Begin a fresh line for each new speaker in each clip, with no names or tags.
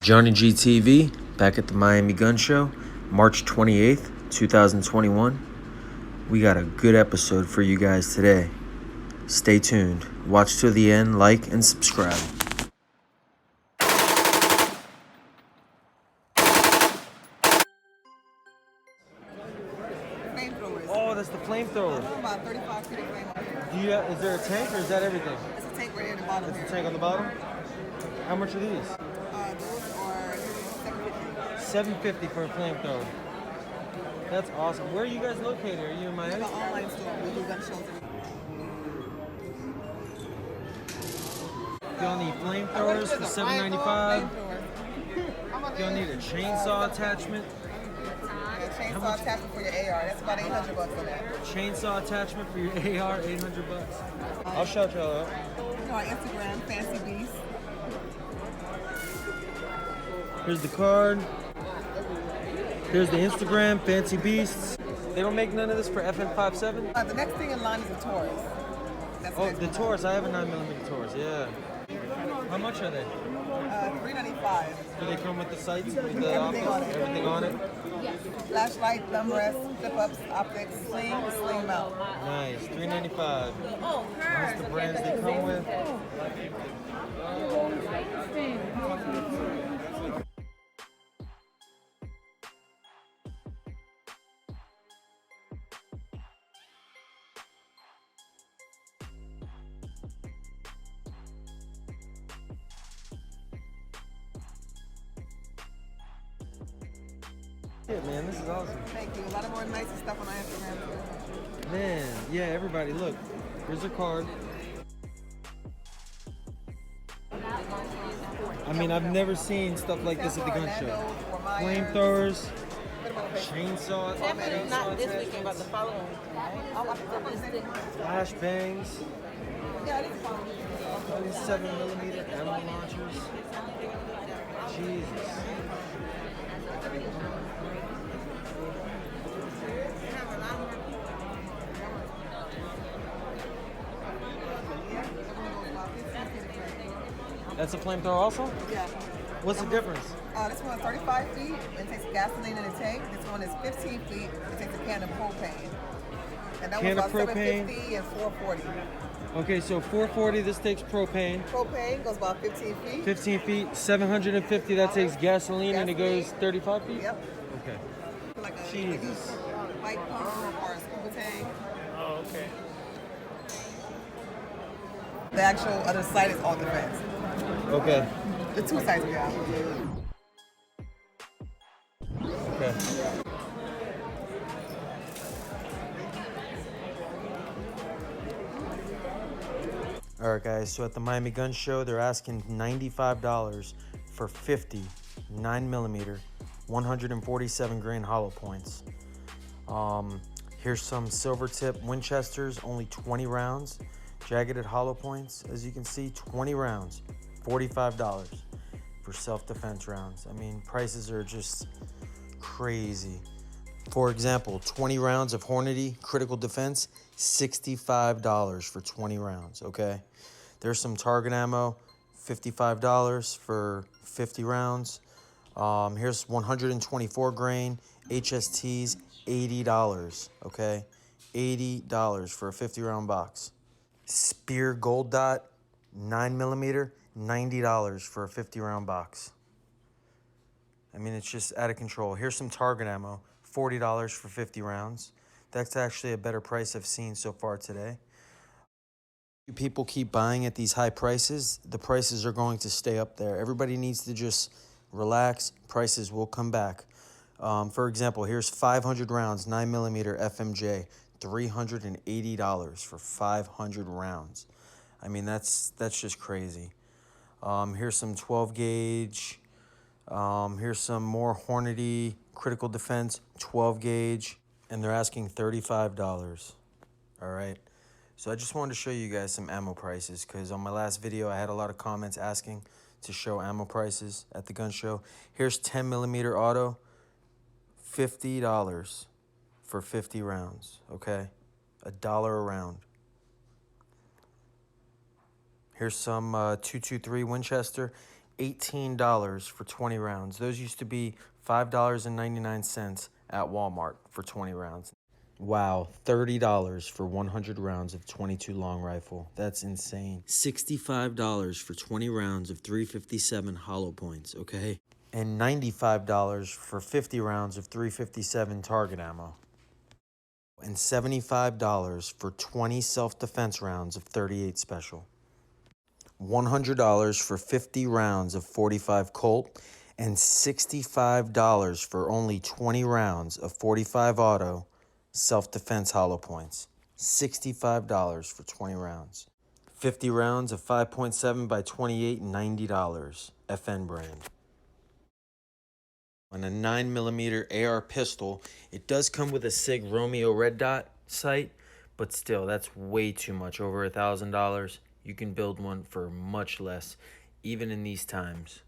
Johnny GTV, back at the Miami Gun Show, March 28th, 2021. We got a good episode for you guys today. Stay tuned. Watch till the end, like, and subscribe.
Flamethrowers.
Oh, that's the flamethrower.
About 35 feet of flame up here.
Is there a tank or is that everything?
It's a tank right here at the bottom.
It's
here.
a tank on the bottom? How much are these?
Those are $750.
$750 for a flamethrower. That's awesome. Where are you guys located? Are you in
We have
Miami?
an online store. We do gun shows.
Y'all need flamethrowers for $7.95. Y'all need a chainsaw attachment.
Chainsaw attachment for your AR. That's about $800 for that.
Chainsaw attachment for your AR, $800. I'll shout y'all out.
On Instagram, Fancy Beast.
Here's the card. Here's the Instagram, Fancy Beasts. They don't make none of this for FM57?
The next thing in line is a Taurus. That's
Oh, the Taurus. I have a 9mm Taurus, yeah. How much are they?
$395.
Do they come with the sights? With the
Everything on it.
Everything on it?
Flashlight, thumb rest, flip-ups, optics, sling mount.
Nice. $395. That's the brands they come with. Yeah, man, this is awesome.
Thank you. A lot of more nicer stuff on our Instagram.
Man, yeah, everybody, look. Here's a card. I mean, I've never seen stuff like this at the gun show. Flamethrowers, chainsaw,
Not this weekend, but the following.
flash bangs,
Yeah, it is fun.
all these 7mm ammo launchers. Jesus. That's a flamethrower also?
Yeah.
What's the difference?
This one is 35 feet. It takes gasoline in a tank. This one is 15 feet. It takes a can of propane. And that
Can
one's
of
about
propane?
$750 and $440.
Okay, so $440, this takes propane.
Propane goes about 15 feet.
15 feet, $750, that takes gasoline, and it goes 35 feet?
Yep.
Okay.
Like a
Jesus.
white pump or a scuba tank.
Oh, okay.
The actual other side is all defense.
Okay.
The two sides we have.
Okay. All right, guys, so at the Miami Gun Show, they're asking $95 for 50 9mm 147 grain hollow points. Here's some silver tip Winchesters, only 20 rounds. Jagged hollow points, as you can see, 20 rounds, $45 for self-defense rounds. I mean, prices are just crazy. For example, 20 rounds of Hornady critical defense, $65 for 20 rounds, okay? There's some target ammo, $55 for 50 rounds. Here's 124 grain HSTs, $80, okay? $80 for a 50 round box. Spear Gold Dot 9mm, $90 for a 50 round box. I mean, it's just out of control. Here's some target ammo, $40 for 50 rounds. That's actually a better price I've seen so far today. People keep buying at these high prices, the prices are going to stay up there. Everybody needs to just relax. Prices will come back. For example, here's 500 rounds, 9mm FMJ, $380 for 500 rounds. I mean, that's just crazy. Here's some 12 gauge. Here's some more Hornady critical defense 12 gauge, and they're asking $35. All right. So I just wanted to show you guys some ammo prices, because on my last video I had a lot of comments asking to show ammo prices at the gun show. Here's 10mm auto, $50 for 50 rounds, okay? $1 a round. Here's some 223 Winchester, $18 for 20 rounds. Those used to be $5.99 at Walmart for 20 rounds. Wow, $30 for 100 rounds of 22 long rifle. That's insane. $65 for 20 rounds of 357 hollow points, okay? And $95 for 50 rounds of 357 target ammo. And $75 for 20 self-defense rounds of 38 special. $100 for 50 rounds of 45 Colt, and $65 for only 20 rounds of 45 auto self-defense hollow points. $65 for 20 rounds. 50 rounds of 5.7 by 28, $90. FN brand. On a 9mm AR pistol, it does come with a SIG Romeo red dot sight, but still, that's way too much, over $1,000. You can build one for much less, even in these times.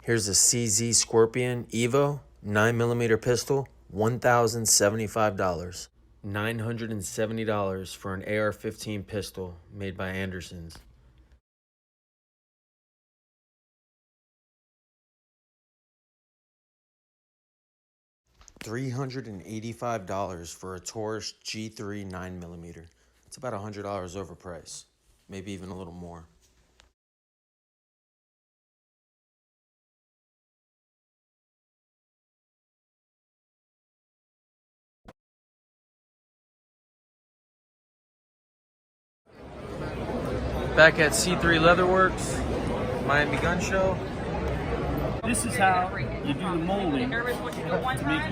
Here's a CZ Scorpion Evo 9mm pistol, $1,075. $970 for an AR-15 pistol made by Anderson's. $385 for a Taurus G3 9mm. It's about $100 overpriced, maybe even a little more. Back at C3 Leatherworks, Miami Gun Show.
This is how you do the molding to make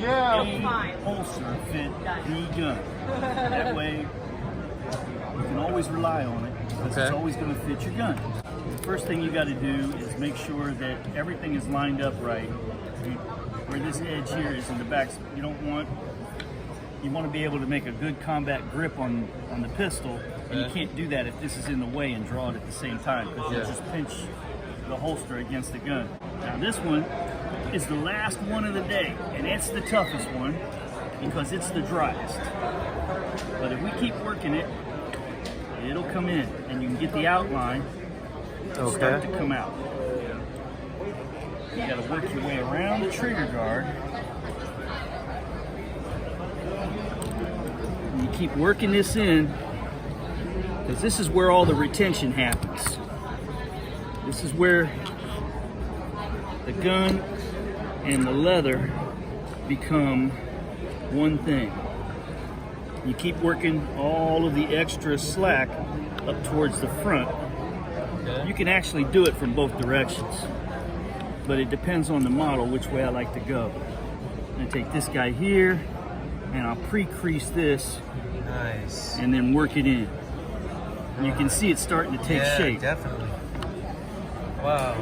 a holster fit the gun. That way, you can always rely on it because it's always going to fit your gun. The first thing you got to do is make sure that everything is lined up right. Where this edge here is in the back, you want to be able to make a good combat grip on the pistol, and you can't do that if this is in the way and draw it at the same time, because you'll just pinch the holster against the gun. Now this one is the last one of the day, and it's the toughest one because it's the driest. But if we keep working it, it'll come in, and you can get the outline start to come out. You got to work your way around the trigger guard. And you keep working this in, because this is where all the retention happens. This is where the gun and the leather become one thing. You keep working all of the extra slack up towards the front. You can actually do it from both directions, but it depends on the model which way I like to go. I'm going to take this guy here, and I'll pre-crease this, and then work it in. And you can see it's starting to take shape.
Definitely. Wow.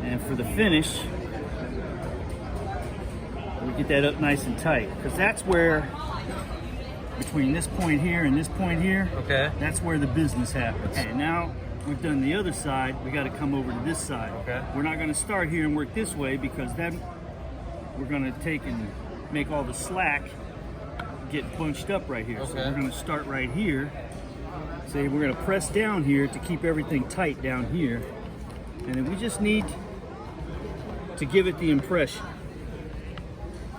And for the finish, we get that up nice and tight, because that's where, between this point here and this point here, that's where the business happens. Okay, now we've done the other side, we got to come over to this side. We're not going to start here and work this way, because then we're going to take and make all the slack get bunched up right here. So we're going to start right here. Say we're going to press down here to keep everything tight down here, and then we just need to give it the impression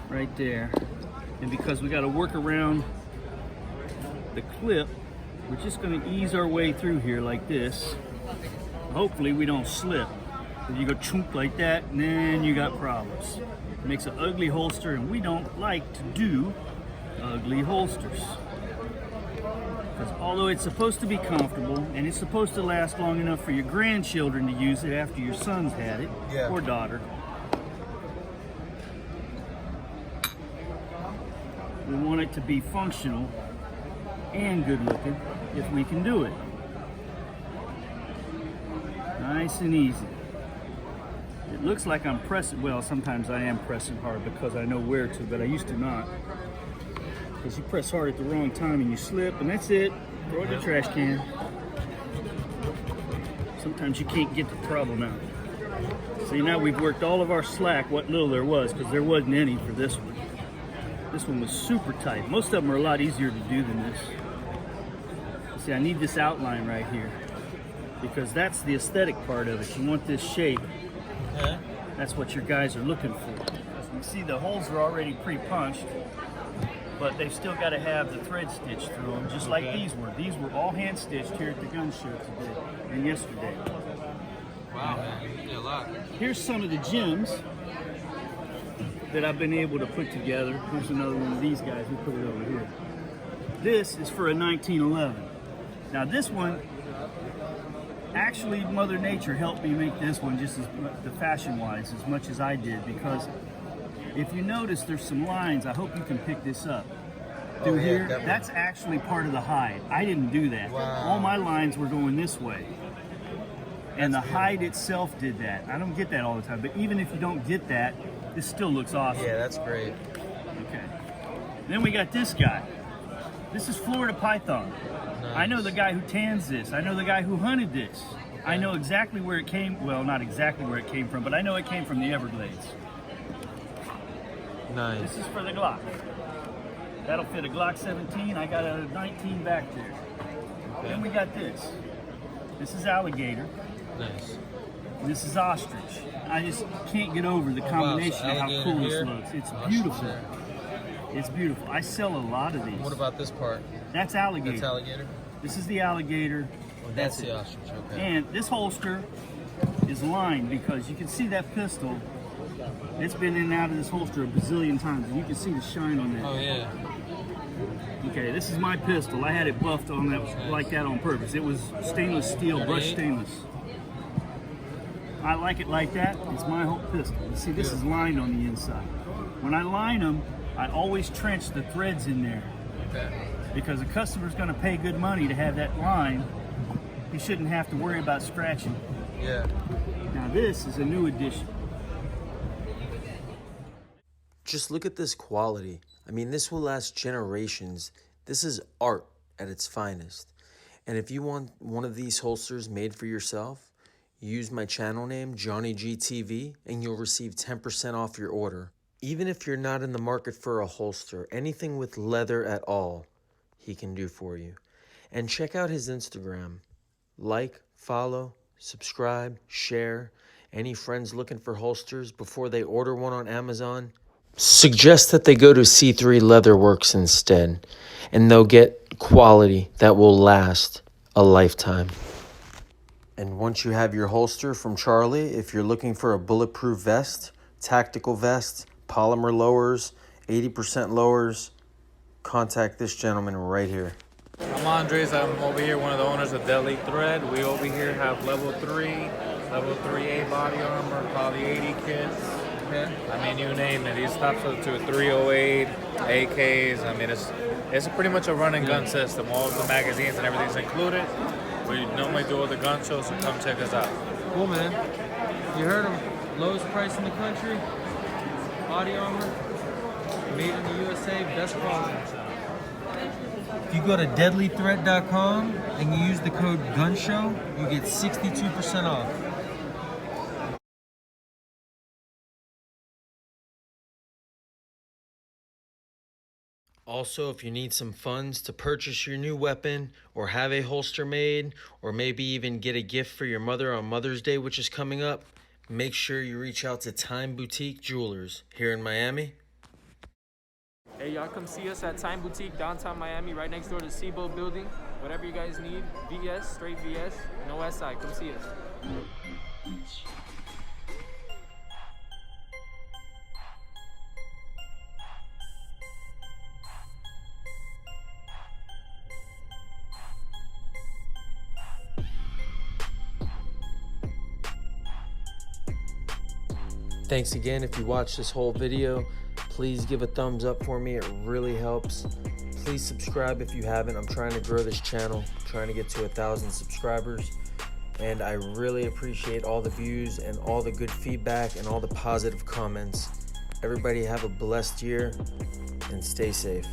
right there. And because we got to work around the clip, we're just going to ease our way through here like this. Hopefully we don't slip. If you go chunk like that, and then you got problems. It makes an ugly holster, and we don't like to do ugly holsters. Because although it's supposed to be comfortable and it's supposed to last long enough for your grandchildren to use it after your son's had it, or daughter, we want it to be functional and good looking if we can do it. Nice and easy. It looks like I'm pressing, well, sometimes I am pressing hard because I know where to, but I used to not. Because you press hard at the wrong time and you slip, and that's it. Throw it in the trash can. Sometimes you can't get the problem out. See, now we've worked all of our slack, what little there was, because there wasn't any for this one. This one was super tight. Most of them are a lot easier to do than this. See, I need this outline right here. because that's the aesthetic part of it. You want this shape.
Okay.
That's what your guys are looking for. As you can see, the holes are already pre-punched, but they've still got to have the thread stitched through them, just like these were. These were all hand stitched here at the gun show today and yesterday.
Wow, man, you did a lot.
Here's some of the gems that I've been able to put together. Here's another one of these guys. We put it over here. This is for a 1911. Now this one, actually Mother Nature helped me make this one just as the fashion-wise as much as I did, because if you notice there's some lines, I hope you can pick this up. Through here, definitely. That's actually part of the hide. I didn't do that.
Wow.
All my lines were going this way. And the hide itself did that. I don't get that all the time, but even if you don't get that, this still looks awesome.
Yeah, that's great.
Okay. Then we got this guy. This is Florida Python.
Nice.
I know the guy who tans this. I know the guy who hunted this. Okay. I know exactly where it came, well, not exactly where it came from, but I know it came from the Everglades.
Nice.
This is for the Glock. That'll fit a Glock 17. I got a 19 back there. Okay. Then we got this. This is alligator.
Nice.
And this is ostrich. I just can't get over the combination of how cool this looks. It's beautiful. It's beautiful. I sell a lot of these.
What about this part?
That's alligator.
That's alligator?
This is the alligator.
That's the ostrich, okay.
And this holster is lined because you can see that pistol. It's been in and out of this holster a bazillion times, and you can see the shine on that.
Oh, yeah.
Okay, this is my pistol. I had it buffed on that like that on purpose. It was stainless steel, brushed stainless. I like it like that. It's my whole pistol. You see, this is lined on the inside. When I line them, I always trench the threads in there.
Okay. Because
the customer's going to pay good money to have that line. He shouldn't have to worry about scratching.
Yeah.
Now this is a new addition.
Just look at this quality. I mean, this will last generations. This is art at its finest. And if you want one of these holsters made for yourself, use my channel name, JohnnyGTV, and you'll receive 10% off your order. Even if you're not in the market for a holster, anything with leather at all, he can do for you. And check out his Instagram. Like, follow, subscribe, share. Any friends looking for holsters before they order one on Amazon, suggest that they go to C3 Leatherworks instead, and they'll get quality that will last a lifetime. And once you have your holster from Charlie, if you're looking for a bulletproof vest, tactical vest, polymer lowers, 80% lowers, contact this gentleman right here.
I'm Andres. I'm over here, one of the owners of Deadly Thread. We over here have level 3, level 3A body armor, called the 80 kits. Okay. I mean, you name it. These stops up to 308, AKs. I mean, it's pretty much a run and gun system. All of the magazines and everything's included. We normally do all the gun shows, so come check us out.
Cool, man. You heard him. Lowest price in the country. Body armor. Made in the USA. Best quality. If you go to deadlythreat.com and you use the code GUNSHOW, you get 62% off. Also, if you need some funds to purchase your new weapon or have a holster made or maybe even get a gift for your mother on Mother's Day, which is coming up, make sure you reach out to Time Boutique Jewelers here in Miami.
Hey, y'all come see us at Time Boutique, downtown Miami, right next door to the Seaboat building. Whatever you guys need, VS, straight VS, no SI, come see us.
Thanks again. If you watched this whole video, please give a thumbs up for me. It really helps. Please subscribe if you haven't. I'm trying to grow this channel, trying to get to 1,000 subscribers. And I really appreciate all the views and all the good feedback and all the positive comments. Everybody have a blessed year and stay safe.